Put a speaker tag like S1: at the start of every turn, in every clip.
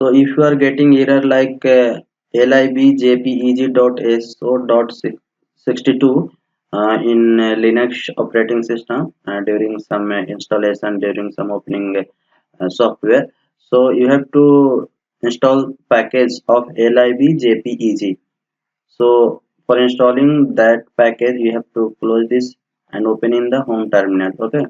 S1: So if you are getting error like libjpeg.so.62 in Linux operating system during some installation, during some opening software, so you have to install package of libjpeg. So for installing that package you have to close this and open in the home terminal. Okay,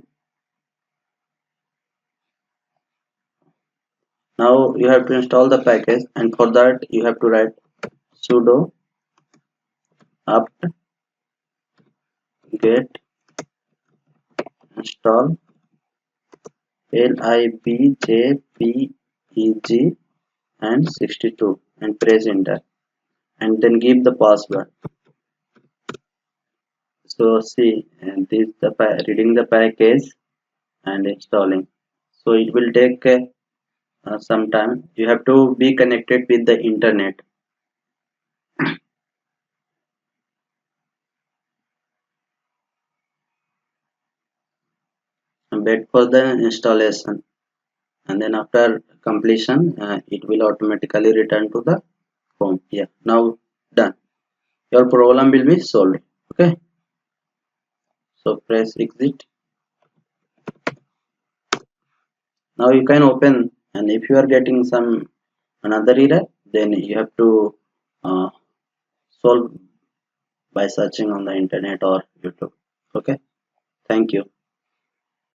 S1: now you have to install the package, and for that you have to write sudo apt get install libjpeg and 62 and press enter, and then give the password. So see, and this the reading the package and installing, so it will take some time. You have to be connected with the internet and wait for the installation, and then after completion it will automatically return to the home. Yeah, now done, your problem will be solved. Okay, so press exit. Now you can open, and if you are getting some another error, then you have to uh, solve by searching on the internet or YouTube. Okay, thank you.